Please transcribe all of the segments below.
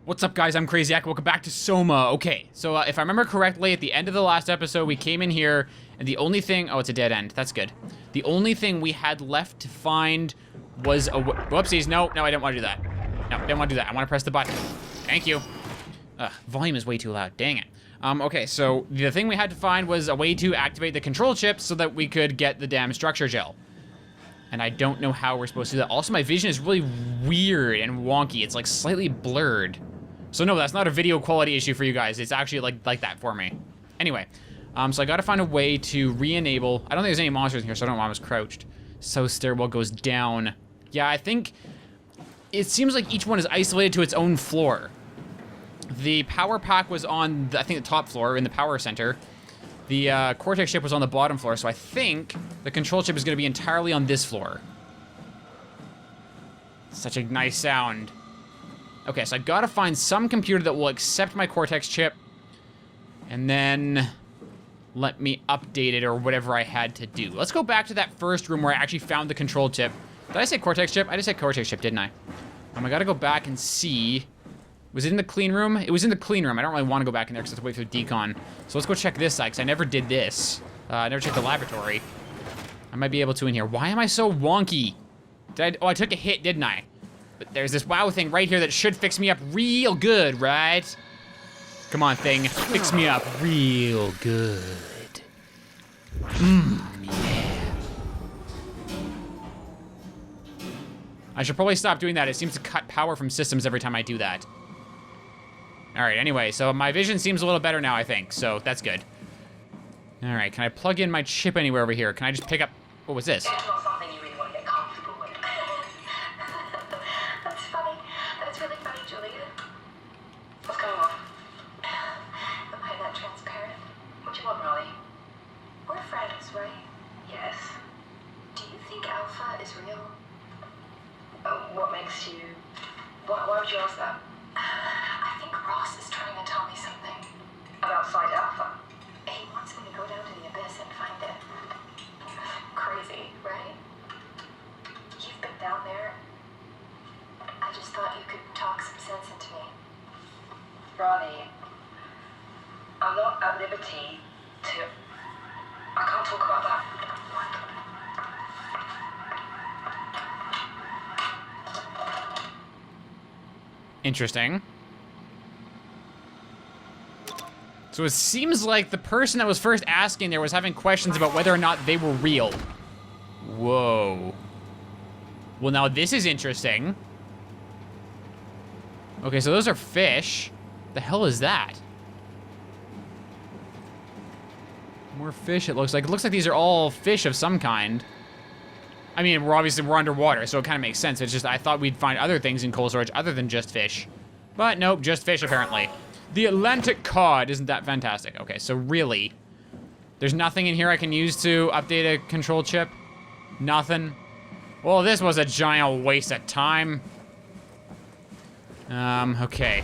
What's up, guys? I'm Craziac. Welcome back to Soma. Okay, so if I remember correctly, at the end of the last episode, we came in here, and the only thing... Oh, it's a dead end. That's good. The only thing we had left to find was a... Whoopsies. No, I didn't want to do that. No, I didn't want to do that. I want to press the button. Thank you. Volume is way too loud. Dang it. Okay, so the thing we had to find was a way to activate the control chip so that we could get the damn structure gel. And I don't know how we're supposed to do that. Also, my vision is really weird and wonky. It's like slightly blurred. So no, that's not a video quality issue for you guys. It's actually like that for me. Anyway, so I gotta find a way to re-enable. I don't think there's any monsters in here, so I don't know why I was crouched. So stairwell goes down. Yeah, I think it seems like each one is isolated to its own floor. The power pack was on, I think, the top floor in the power center. The Cortex chip was on the bottom floor, so I think the control chip is gonna be entirely on this floor. Such a nice sound. Okay, so I gotta find some computer that will accept my Cortex chip and then let me update it or whatever I had to do. Let's go back to that first room where I actually found the control chip. Did I say Cortex chip? I just said Cortex chip, didn't I? I gotta go back and see. Was it in the clean room? It was in the clean room. I don't really want to go back in there because I have to wait for the decon. So let's go check this side because I never did this. I never checked the laboratory. I might be able to in here. Why am I so wonky? Oh, I took a hit, didn't I? But there's this WoW thing right here that should fix me up real good, right? Come on, thing. Fix me up real good. Yeah. I should probably stop doing that. It seems to cut power from systems every time I do that. All right, anyway, so my vision seems a little better now, I think. So that's good. All right, can I plug in my chip anywhere over here? Can I just pick up... What was this? What makes you... Why would you ask that? I think Ross is trying to tell me something. About Side Alpha? He wants me to go down to the abyss and find it. Crazy, right? You've been down there. I just thought you could talk some sense into me. Ronnie, I'm not at liberty to... I can't talk about that. Interesting. So it seems like the person that was first asking there was having questions about whether or not they were real. Whoa. Well, now this is interesting. Okay, so those are fish. The hell is that? More fish, it looks like. It looks like these are all fish of some kind. I mean, we're underwater, so it kind of makes sense. It's just, I thought we'd find other things in cold storage other than just fish. But nope, just fish, apparently. The Atlantic cod, isn't that fantastic? Okay, so really, there's nothing in here I can use to update a control chip? Nothing? Well, this was a giant waste of time. Okay.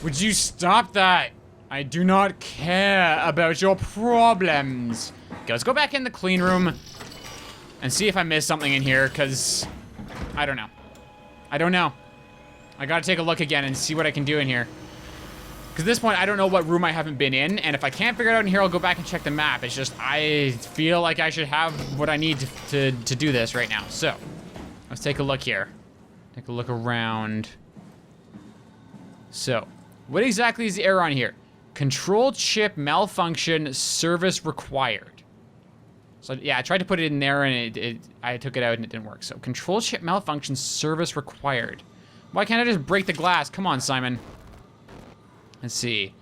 Would you stop that? I do not care about your problems. Okay, let's go back in the clean room and see if I missed something in here, because I don't know. I don't know. I gotta take a look again and see what I can do in here. Because at this point, I don't know what room I haven't been in, and if I can't figure it out in here, I'll go back and check the map. It's just, I feel like I should have what I need to do this right now. So, let's take a look here. Take a look around. So, what exactly is the error on here? Control chip malfunction, service required. So yeah, I tried to put it in there and I took it out and it didn't work. So control chip malfunction, service required. Why can't I just break the glass? Come on, Simon. Let's see.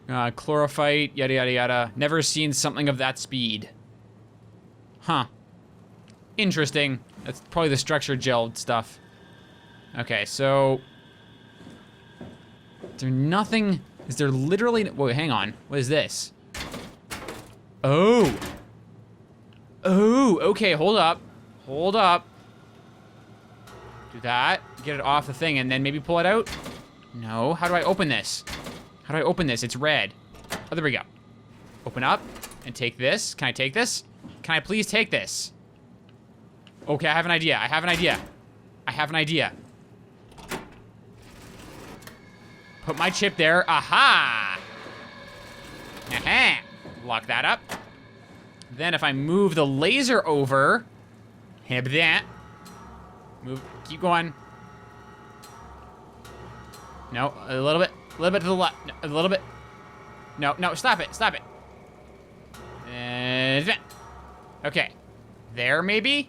Chlorophyte, yada, yada, yada. Never seen something of that speed. Huh. Interesting. That's probably the structure gel stuff. Okay, so... Is there nothing... Is there literally... Wait, hang on. What is this? Oh! Oh, okay, hold up. Hold up. Do that. Get it off the thing and then maybe pull it out? No. How do I open this? How do I open this? It's red. Oh, there we go. Open up and take this. Can I take this? Can I please take this? Okay, I have an idea. I have an idea. I have an idea. Put my chip there. Aha! Aha! Lock that up. Then if I move the laser over, have that. Move, keep going. No, a little bit to the left, a little bit. No, stop it. And okay, there maybe?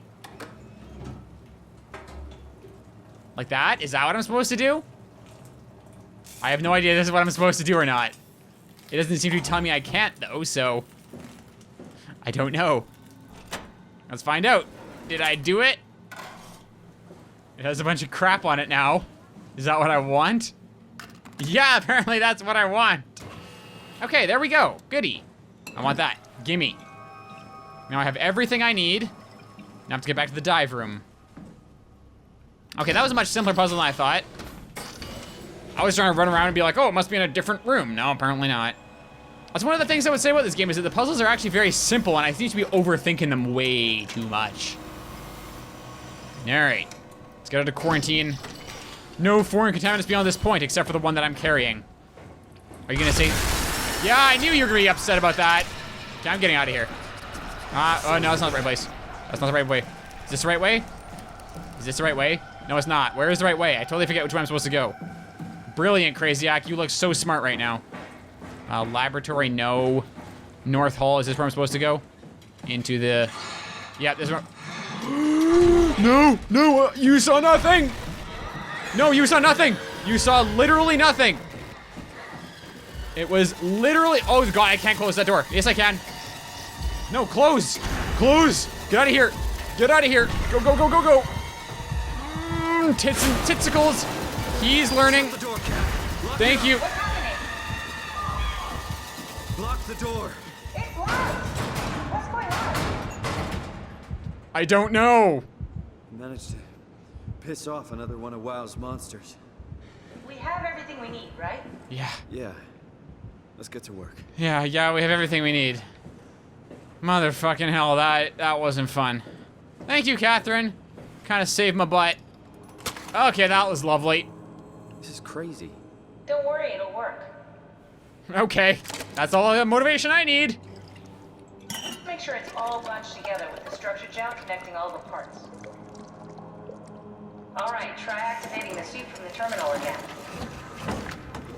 Like that? Is that what I'm supposed to do? I have no idea this is what I'm supposed to do or not. It doesn't seem to be telling me I can't though, so I don't know. Let's find out. Did I do it? It has a bunch of crap on it now. Is that what I want? Yeah, apparently that's what I want. Okay, there we go. Goody. I want that. Gimme. Now I have everything I need. Now I have to get back to the dive room. Okay, that was a much simpler puzzle than I thought. I was trying to run around and be like, oh, it must be in a different room. No, apparently not. That's one of the things I would say about this game is that the puzzles are actually very simple and I seem to be overthinking them way too much. All right, let's get out of quarantine. No foreign contaminants beyond this point except for the one that I'm carrying. Are you gonna say, yeah, I knew you were gonna be upset about that. Okay, I'm getting out of here. Oh no, that's not the right place. That's not the right way. Is this the right way? Is this the right way? No, it's not. Where is the right way? I totally forget which way I'm supposed to go. Brilliant, Craziac. You look so smart right now. Laboratory, no. North Hall, is this where I'm supposed to go? Into the... Yeah, this is where... No, you saw nothing! No, you saw nothing! You saw literally nothing! It was literally... Oh, God, I can't close that door. Yes, I can. No, close! Close! Get out of here! Get out of here! Go, go, go, go, go! Tits and titsicles! He's learning. The door, Cap. Thank you. What's happening? Block the door. It's locked. What's going on? I don't know. Managed to piss off another one of WoW's monsters. We have everything we need, right? Yeah. Yeah. Let's get to work. Yeah, we have everything we need. Motherfucking hell, that wasn't fun. Thank you, Catherine. Kind of saved my butt. Okay, that was lovely. This is crazy. Don't worry, it'll work. Okay, that's all the motivation I need. Make sure it's all bunched together with the structure gel connecting all the parts. All right, try activating the suit from the terminal again.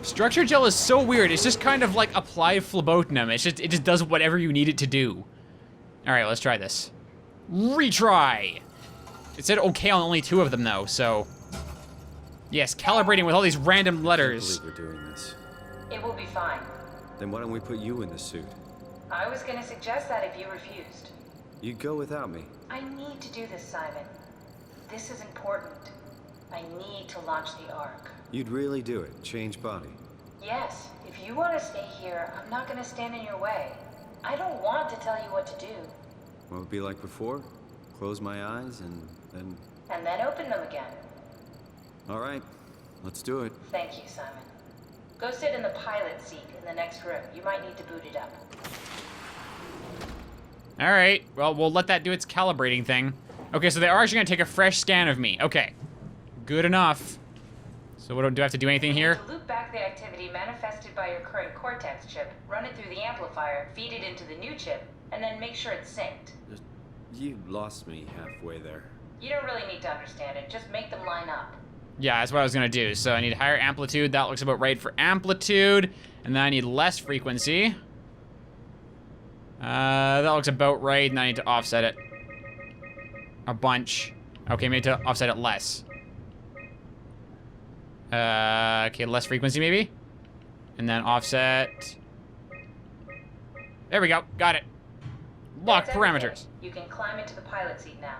Structure gel is so weird. It's just kind of like applied phlebotinum. It just does whatever you need it to do. All right, let's try this. Retry. It said okay on only 2 of them though, so. Yes, calibrating with all these random letters. I can't believe we're doing this. It will be fine. Then why don't we put you in the suit? I was gonna suggest that if you refused. You'd go without me. I need to do this, Simon. This is important. I need to launch the Ark. You'd really do it. Change body. Yes, if you want to stay here, I'm not gonna stand in your way. I don't want to tell you what to do. What would it be like before? Close my eyes and then... And then open them again. All right. Let's do it. Thank you, Simon. Go sit in the pilot seat in the next room. You might need to boot it up. All right, well, we'll let that do its calibrating thing. Okay, so they are actually gonna take a fresh scan of me. Okay, good enough. So what do I have to do anything here? To loop back the activity manifested by your current Cortex chip, run it through the amplifier, feed it into the new chip, and then make sure it's synced. You lost me halfway there. You don't really need to understand it, just make them line up. Yeah, that's what I was gonna do. So I need higher amplitude. That looks about right for amplitude. And then I need less frequency. That looks about right, and I need to offset it a bunch. Okay, maybe to offset it less. Okay, less frequency maybe. And then offset. There we go, got it. Lock That's parameters. everything. You can climb into the pilot seat now.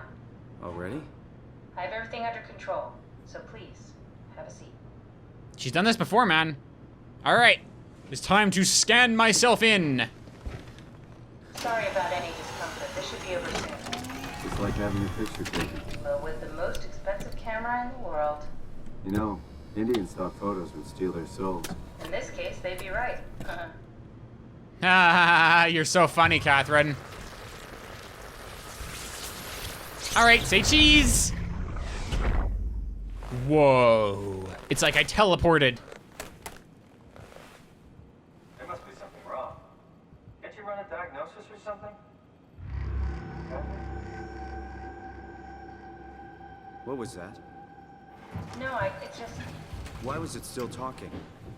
Already? I have everything under control, so please, have a seat. She's done this before, man. All right, it's time to scan myself in. Sorry about any discomfort. This should be over soon. It's like having a picture taken. But with the most expensive camera in the world, You know, Indian stock photos would steal their souls. in this case, they'd be right. Ah, you're so funny, Catherine. All right, say cheese. Whoa. It's like I teleported. What was that? No, it's just... Why was it still talking?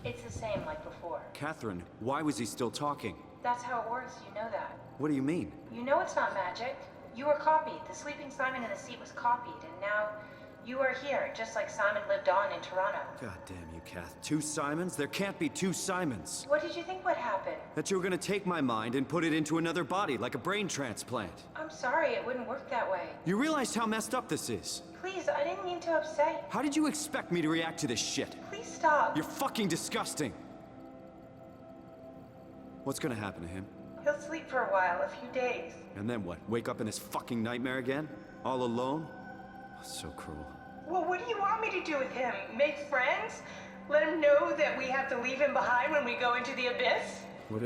It's the same like before. Catherine, why was he still talking? That's how it works, you know that. What do you mean? You know it's not magic. You were copied. The sleeping Simon in the seat was copied, and now you are here, just like Simon lived on in Toronto. God damn you, Kath. 2 Simons? There can't be 2 Simons. What did you think would happen? That you were gonna take my mind and put it into another body, like a brain transplant. I'm sorry, it wouldn't work that way. You realized how messed up this is? Please, I didn't mean to upset you. How did you expect me to react to this shit? Please stop. You're fucking disgusting. What's gonna happen to him? He'll sleep for a while, a few days. And then what? Wake up in this fucking nightmare again? All alone? So cruel. Well, what do you want me to do with him? Make friends? Let him know that we have to leave him behind when we go into the abyss? What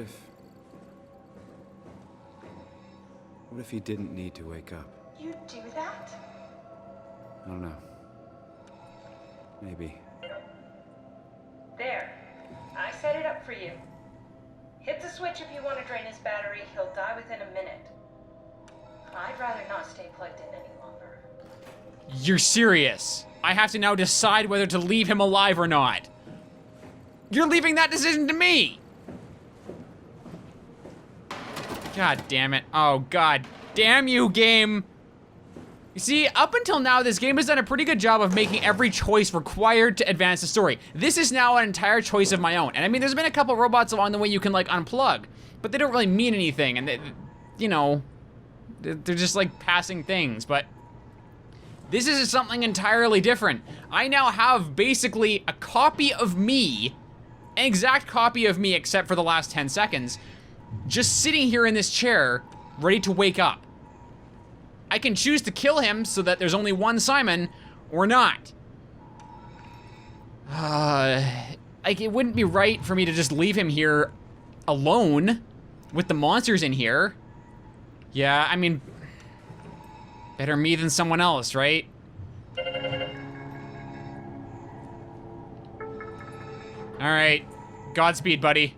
if he didn't need to wake up? You do that? I don't know. Maybe. There. I set it up for you. Hit the switch if you want to drain his battery. He'll die within a minute. I'd rather not stay plugged in any longer. You're serious? I have to now decide whether to leave him alive or not. You're leaving that decision to me! God damn it. Oh, god damn you, game! You see, up until now, this game has done a pretty good job of making every choice required to advance the story. This is now an entire choice of my own. And I mean, there's been a couple robots along the way you can, like, unplug. But they don't really mean anything, and they, you know, they're just, like, passing things. But this is something entirely different. I now have, basically, a copy of me, an exact copy of me except for the last 10 seconds, just sitting here in this chair, ready to wake up. I can choose to kill him so that there's only one Simon, or not. Like, it wouldn't be right for me to just leave him here alone with the monsters in here. Yeah, I mean, better me than someone else, right? All right, Godspeed, buddy.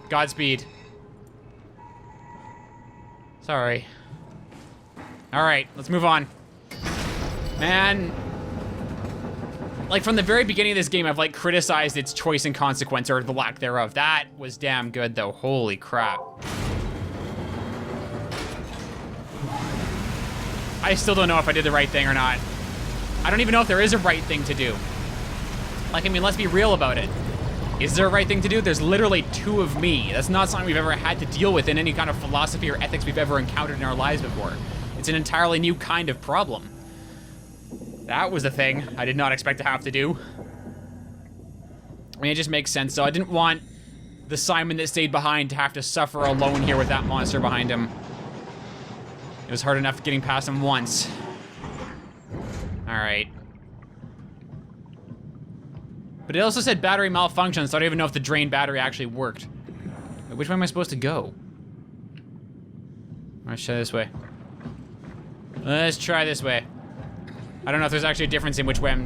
Godspeed. Sorry. All right, let's move on. Man, like from the very beginning of this game, I've like criticized its choice and consequence, or the lack thereof. That was damn good though, holy crap. I still don't know if I did the right thing or not. I don't even know if there is a right thing to do. Like, I mean, let's be real about it. Is there a right thing to do? There's literally 2 of me. That's not something we've ever had to deal with in any kind of philosophy or ethics we've ever encountered in our lives before. It's an entirely new kind of problem. That was a thing I did not expect to have to do. I mean, it just makes sense. So I didn't want the Simon that stayed behind to have to suffer alone here with that monster behind him. It was hard enough getting past him once. All right. But it also said battery malfunction, so I don't even know if the drained battery actually worked. Wait, which way am I supposed to go? Let's try this way. Let's try this way. I don't know if there's actually a difference in which way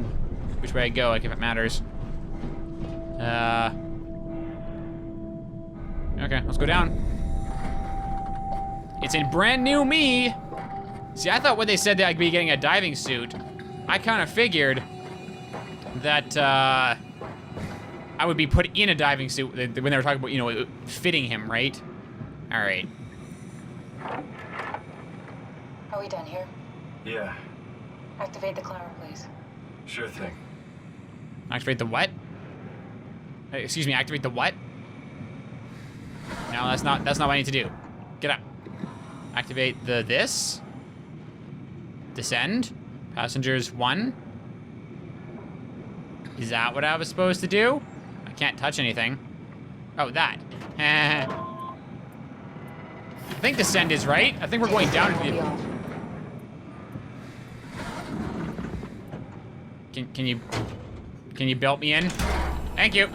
I go, like if it matters. Okay, let's go down. It's in brand new me. See, I thought when they said that I'd be getting a diving suit, I kind of figured that I would be put in a diving suit when they were talking about, you know, fitting him, right? All right. Are we done here? Yeah, Activate the climber, please. sure thing. Activate the what? Hey, excuse me, activate the what? No, that's not what I need to do. Get up. Activate the this. Descend. Passengers 1. Is that what I was supposed to do? I can't touch anything. Oh, that. I think descend is right. I think we're going down into the... Can you belt me in? Thank you.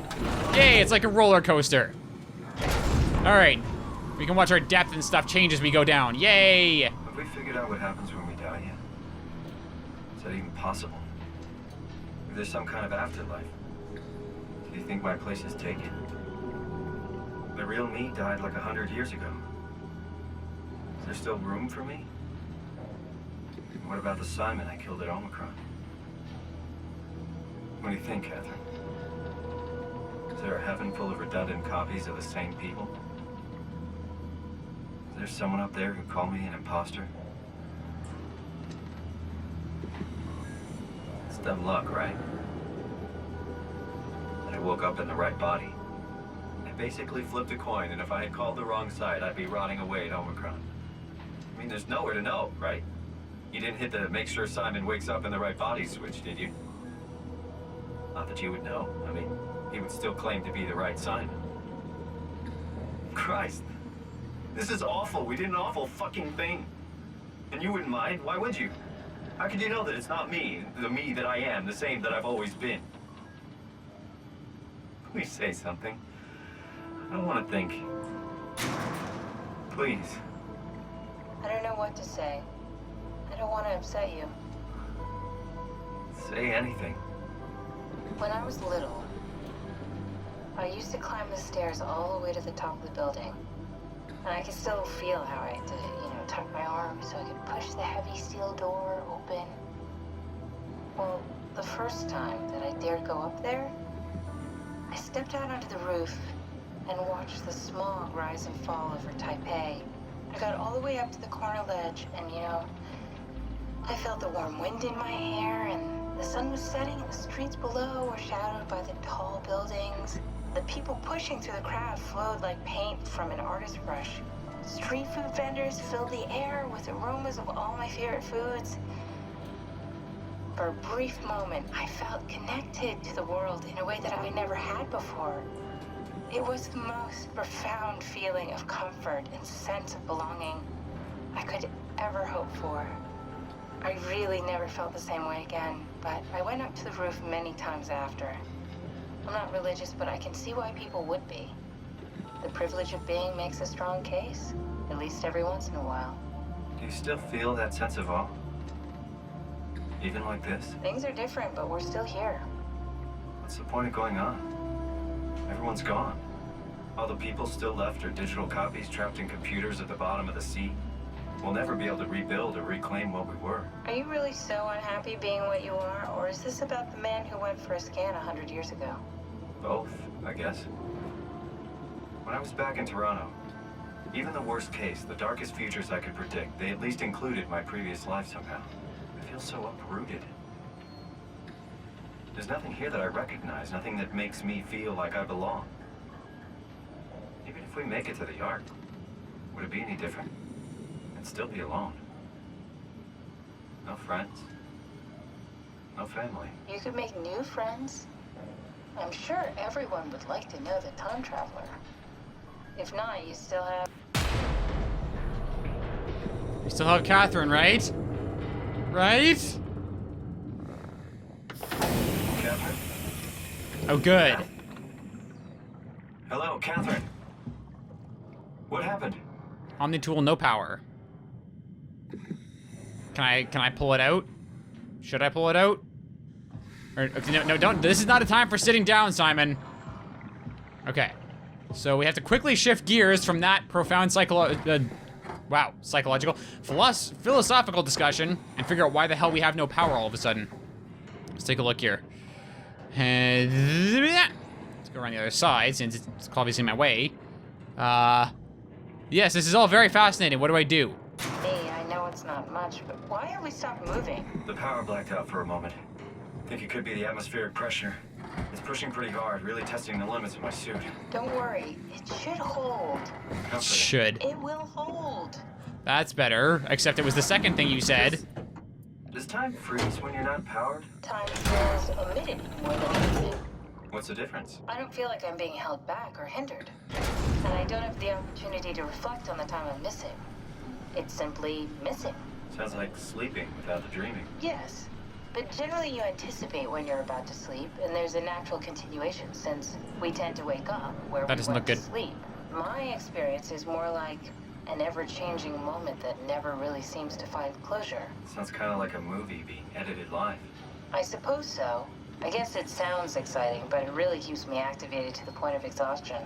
Yay, it's like a roller coaster. All right, we can watch our depth and stuff change as we go down. Yay! Have we figured out what happens when we die yet? Is that even possible? If there's some kind of afterlife, do you think my place is taken? The real me died like 100 years ago. Is there still room for me? And what about the Simon I killed at Omicron? What do you think, Catherine? Is there a heaven full of redundant copies of the same people? Is there someone up there who called me an imposter? It's dumb luck, right? That I woke up in the right body. I basically flipped a coin, and if I had called the wrong side, I'd be rotting away at Omicron. I mean, there's nowhere to know, right? You didn't hit the make sure Simon wakes up in the right body switch, did you? Not that you would know. I mean, he would still claim to be the right Simon. Christ. This is awful. We did an awful fucking thing. And you wouldn't mind? Why would you? How could you know that it's not me, the me that I am, the same that I've always been? Please say something. I don't want to think. Please. I don't know what to say. I don't want to upset you. Say anything. When I was little, I used to climb the stairs all the way to the top of the building. And I can still feel how I had to, tuck my arm so I could push the heavy steel door open. Well, the first time that I dared go up there, I stepped out onto the roof and watched the smog rise and fall over Taipei. I got all the way up to the corner ledge and, I felt the warm wind in my hair and the sun was setting and the streets below were shadowed by the tall buildings. The people pushing through the crowd flowed like paint from an artist's brush. Street food vendors filled the air with aromas of all my favorite foods. For a brief moment, I felt connected to the world in a way that I never had before. It was the most profound feeling of comfort and sense of belonging I could ever hope for. I really never felt the same way again, but I went up to the roof many times after. I'm not religious, but I can see why people would be. The privilege of being makes a strong case, at least every once in a while. Do you still feel that sense of awe? Even like this? Things are different, but we're still here. What's the point of going on? Everyone's gone. All the people still left are digital copies trapped in computers at the bottom of the sea. We'll never be able to rebuild or reclaim what we were. Are you really so unhappy being what you are, or is this about the man who went for a scan 100 years ago? Both, I guess. When I was back in Toronto, even the worst case, the darkest futures I could predict, they at least included my previous life somehow. I feel so uprooted. There's nothing here that I recognize, nothing that makes me feel like I belong. Even if we make it to the Ark, would it be any different? I'd still be alone. No friends. No family. You could make new friends. I'm sure everyone would like to know the time traveler. If not, you still have... We still have Catherine, right? Right? Catherine? Oh, good. Hello, Catherine. What happened? Omni tool, no power. Can I pull it out? Should I pull it out? Or, okay, no, don't. This is not a time for sitting down, Simon. Okay. So we have to quickly shift gears from that profound psychological, philosophical discussion and figure out why the hell we have no power all of a sudden. Let's take a look here. Let's go around the other side since it's obviously in my way. Yes, this is all very fascinating. What do I do? Hey, I know it's not much, but why have we stopped moving? The power blacked out for a moment. Think it could be the atmospheric pressure. It's pushing pretty hard, really testing the limits of my suit. Don't worry, it should hold. Comforting. Should. It will hold. That's better, except it was the second thing you said. Does time freeze when you're not powered? Time feels omitted more than anything. What's the difference? I don't feel like I'm being held back or hindered. And I don't have the opportunity to reflect on the time I'm missing. It's simply missing. Sounds like sleeping without the dreaming. Yes. But generally you anticipate when you're about to sleep, and there's a natural continuation since we tend to wake up where That we doesn't went look to good. sleep. My experience is more like an ever-changing moment that never really seems to find closure. Sounds kind of like a movie being edited live. I suppose so. I guess it sounds exciting, but it really keeps me activated to the point of exhaustion.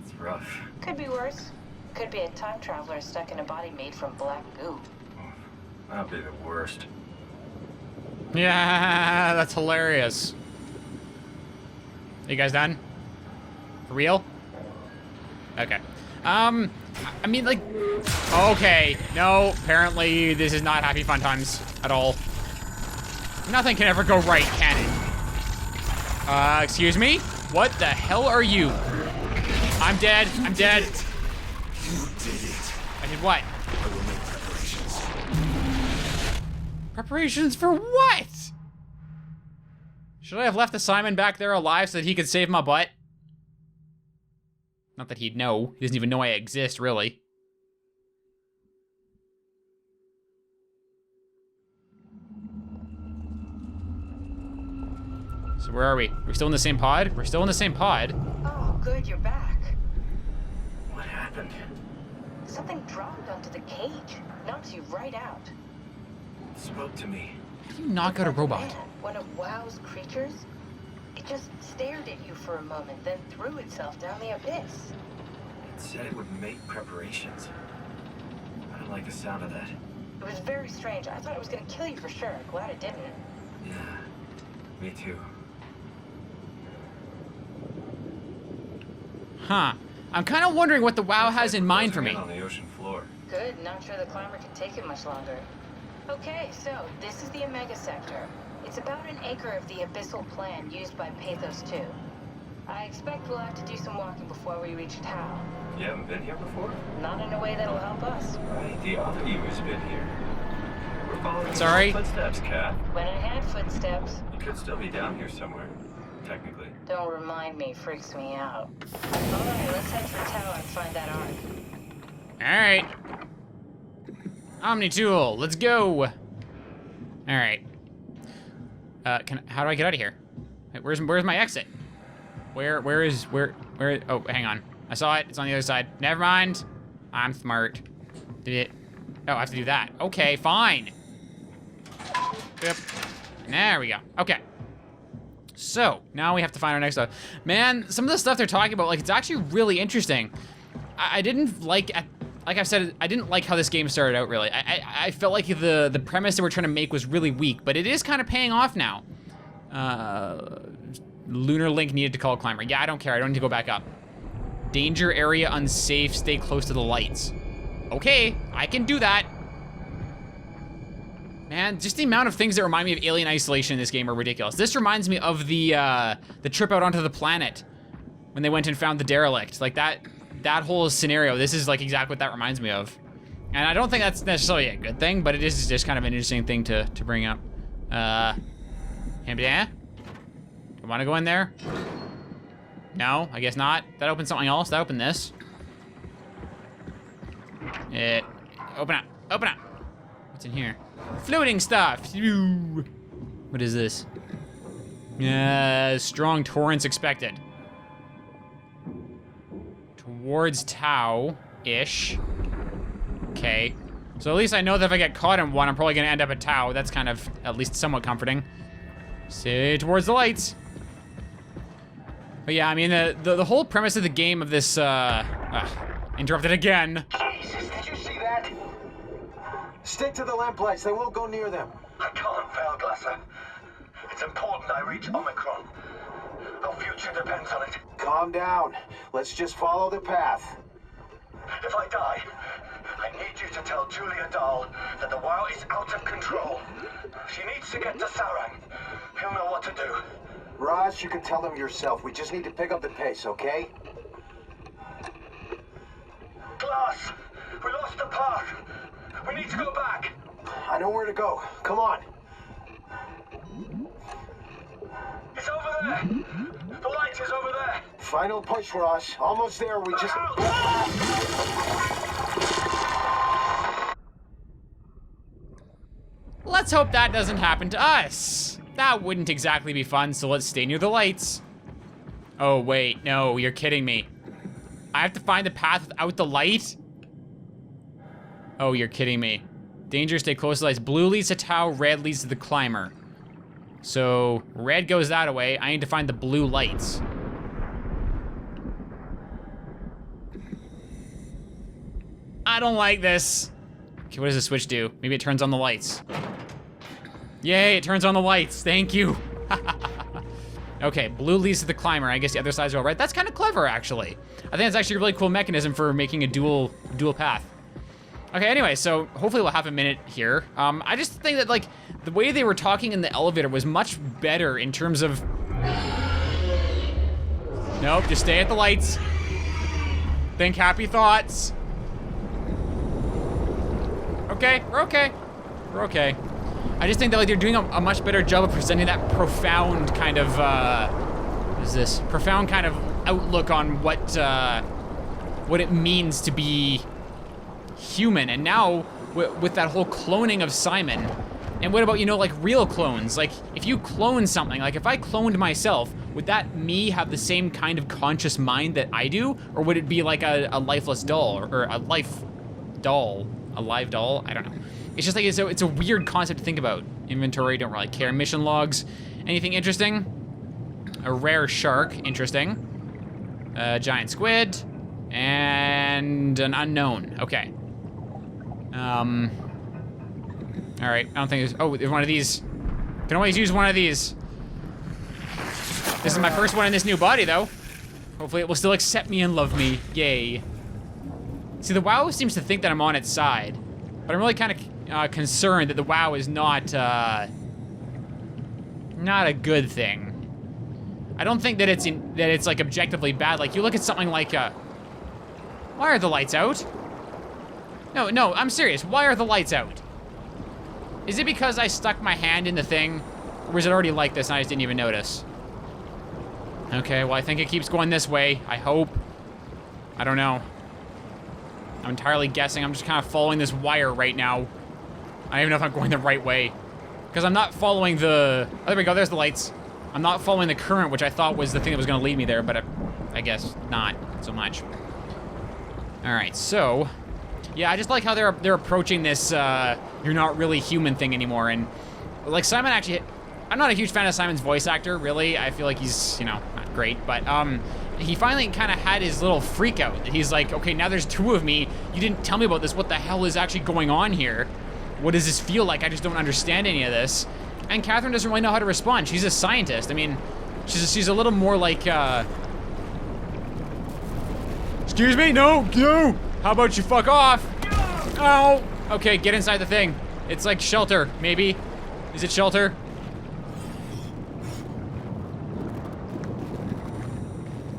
It's rough. Could be worse. Could be a time traveler stuck in a body made from black goo. That'd be the worst. Yeah, that's hilarious. Are you guys done? For real? Okay. I mean, like, okay. No, apparently this is not happy fun times at all. Nothing can ever go right, can it? Excuse me? What the hell are you? I'm dead. I'm dead. You did it. I did what? I will make preparations. Preparations for what? Should I have left Simon back there alive so that he could save my butt? Not that he'd know. He doesn't even know I exist, really. So where are we? We're still in the same pod? We're still in the same pod. Oh, good, you're back. What happened? Something dropped onto the cage. Knocks you right out. It spoke to me. How do you knock out a robot? Man, one of WoW's creatures. It just stared at you for a moment, then threw itself down the abyss. It said it would make preparations. I don't like the sound of that. It was very strange. I thought it was gonna kill you for sure. Glad it didn't. Yeah, me too. Huh. I'm kind of wondering what the WoW has in mind for me. On the ocean floor. Good, not sure the climber can take it much longer. Okay, so this is the Omega Sector. It's about an acre of the abyssal plan used by Pathos 2. I expect we'll have to do some walking before we reach Tau. You haven't been here before? Not in a way that'll help us. Right, the other you has been here. We're following Sorry? your footsteps, Cat. When I had footsteps, You could still be down here somewhere, technically. don't remind me, freaks me out. Alright, let's head for Tau and find that ark. Alright. Omni-tool, let's go. Alright. How do I get out of here? Wait, where's my exit? Where, oh, hang on. I saw it, it's on the other side. Never mind. I'm smart. Did it? Oh, I have to do that. Okay, fine. Yep. There we go. Okay. So, now we have to find our next stuff. Man, some of the stuff they're talking about, like, it's actually really interesting. I didn't like, like I've said, I didn't like how this game started out, really. I felt like the premise that we're trying to make was really weak, but it is kind of paying off now. Lunar Link needed to call a climber. Yeah, I don't care. I don't need to go back up. Danger area unsafe. Stay close to the lights. Okay, I can do that. Man, just the amount of things that remind me of Alien Isolation in this game are ridiculous. This reminds me of the trip out onto the planet when they went and found the derelict. Like that whole scenario. This is like exactly what that reminds me of. And I don't think that's necessarily a good thing, but it is just kind of an interesting thing to bring up. I want to go in there? No, I guess not. That opened something else. That opened this. Open up. Open up. What's in here? Floating stuff. What is this? Strong torrents expected. Towards Tau-ish. Okay. So at least I know that if I get caught in one, I'm probably gonna end up at Tau. That's kind of at least somewhat comforting. Stay towards the lights. But yeah, I mean, the whole premise of the game of this, interrupted again. Jesus, did you see that? Stick to the lamplights, they won't go near them. I can't, Failglasser. It's important I reach Omicron. Our future depends on it. Calm down. Let's just follow the path. If I die, I need you to tell Julia Dahl that the WoW is out of control. She needs to get to Sarang. He'll know what to do. Raj, you can tell them yourself. We just need to pick up the pace, okay? Glass! We lost the path! We need to go back! I know where to go. Come on. It's over there! The light is over there! Final push, Raj. Almost there. We just... Let's hope that doesn't happen to us. That wouldn't exactly be fun, so let's stay near the lights. Oh, wait, no, you're kidding me. I have to find the path without the light? Oh, you're kidding me. Danger, stay close to the lights. Blue leads to Tau, red leads to the climber. So, red goes that way. I need to find the blue lights. I don't like this. Okay, what does the switch do? Maybe it turns on the lights. Yay, it turns on the lights. Thank you. Okay, blue leads to the climber. I guess the other side's all right. That's kind of clever, actually. I think it's actually a really cool mechanism for making a dual path. Okay, anyway, so hopefully we'll have a minute here. I just think that, like, the way they were talking in the elevator was much better in terms of... Nope, just stay at the lights. Think happy thoughts. Okay, we're okay. We're okay. I just think that, like, they're doing a much better job of presenting that profound kind of, what is this? Profound kind of outlook on what it means to be human. And now, with that whole cloning of Simon, and what about, you know, like, real clones? Like, if you clone something, like, if I cloned myself, would that me have the same kind of conscious mind that I do? Or would it be like a lifeless doll, or a live doll? I don't know. It's just like, it's a weird concept to think about. Inventory, don't really care. Mission logs, anything interesting? A rare shark, interesting. A giant squid, and an unknown, okay. All right, I don't think there's, oh, there's one of these. Can always use one of these. This is my first one in this new body, though. Hopefully it will still accept me and love me, yay. See, the WoW seems to think that I'm on its side, but I'm really kind of concerned that the WoW is not a good thing. I don't think that it's like objectively bad. Like, you look at something like, why are the lights out? No, I'm serious. Why are the lights out? Is it because I stuck my hand in the thing, or was it already like this and I just didn't even notice? Okay, well, I think it keeps going this way. I hope. I don't know. I'm entirely guessing. I'm just kind of following this wire right now. I don't even know if I'm going the right way. Because I'm not following the... Oh, there we go. There's the lights. I'm not following the current, which I thought was the thing that was going to lead me there, but I guess not so much. All right, so... Yeah, I just like how they're approaching this you're not really human thing anymore. And, like, Simon actually... I'm not a huge fan of Simon's voice actor, really. I feel like he's, you know, not great. But he finally kind of had his little freak out. He's like, okay, now there's two of me. You didn't tell me about this. What the hell is actually going on here? What does this feel like? I just don't understand any of this. And Catherine doesn't really know how to respond. She's a scientist. I mean, she's a little more like, excuse me? No. How about you fuck off? Oh. Okay, get inside the thing. It's like shelter, maybe. Is it shelter?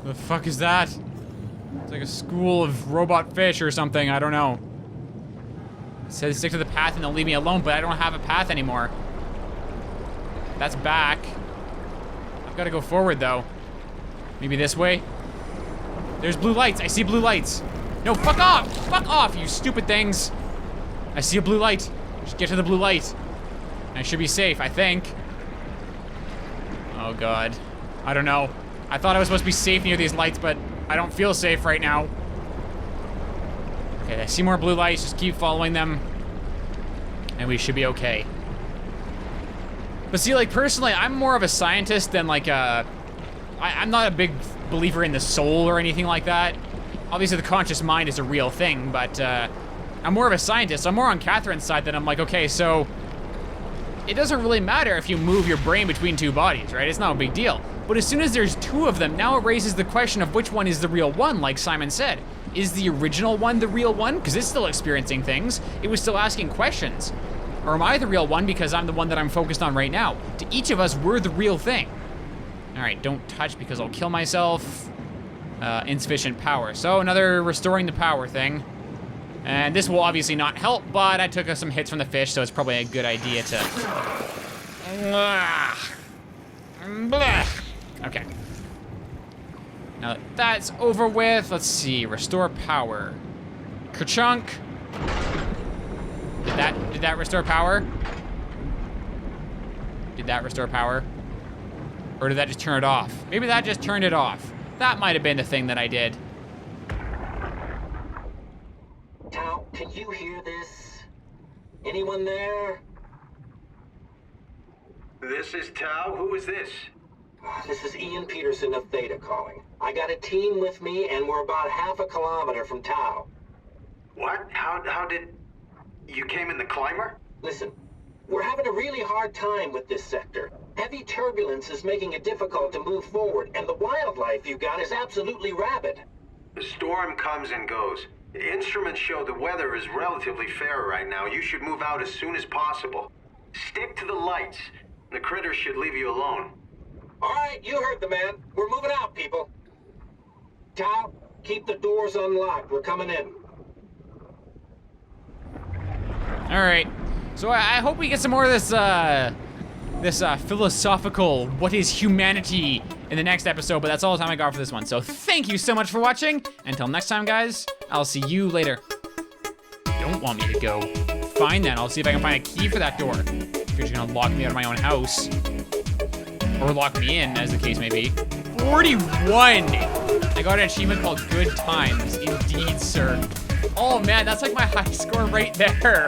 The fuck is that? It's like a school of robot fish or something, I don't know. It says stick to the path and they'll leave me alone, but I don't have a path anymore. That's back. I've got to go forward, though. Maybe this way? There's blue lights. I see blue lights. No, fuck off! Fuck off, you stupid things! I see a blue light. Just get to the blue light. I should be safe, I think. Oh, God. I don't know. I thought I was supposed to be safe near these lights, but I don't feel safe right now. Okay, I see more blue lights. Just keep following them. And we should be okay. But see, like, personally, I'm more of a scientist than, like, I'm not a big believer in the soul or anything like that. Obviously, the conscious mind is a real thing, but I'm more of a scientist. I'm more on Catherine's side than I'm like, okay, so it doesn't really matter if you move your brain between two bodies, right? It's not a big deal. But as soon as there's two of them, now it raises the question of which one is the real one, like Simon said. Is the original one the real one? Because it's still experiencing things. It was still asking questions. Or am I the real one because I'm the one that I'm focused on right now? To each of us, we're the real thing. All right, don't touch because I'll kill myself. Insufficient power. So another restoring the power thing. And this will obviously not help, but I took some hits from the fish, so it's probably a good idea to... Okay. Now that that's over with, let's see, restore power. Kerchunk. Did that restore power? Did that restore power? Or did that just turn it off? Maybe that just turned it off. That might have been the thing that I did. Tao, can you hear this? Anyone there? This is Tao. Who is this? This is Ian Peterson of Theta calling. I got a team with me, and we're about half a kilometer from Tao. What? How did... You came in the climber? Listen, We're having a really hard time with this sector. Heavy turbulence is making it difficult to move forward, and the wildlife you got is absolutely rabid. The storm comes and goes. The instruments show the weather is relatively fair right now. You should move out as soon as possible. Stick to the lights. The critters should leave you alone. All right, you heard the man. We're moving out, people. Tao, keep the doors unlocked. We're coming in. All right. So I hope we get some more of this philosophical what is humanity in the next episode, but that's all the time I got for this one. So thank you so much for watching. Until next time, guys, I'll see you later. Don't want me to go find that. I'll see if I can find a key for that door. If you're just gonna lock me out of my own house. Or lock me in, as the case may be. 41! I got an achievement called Good Times. Indeed, sir. Oh man, that's like my high score right there.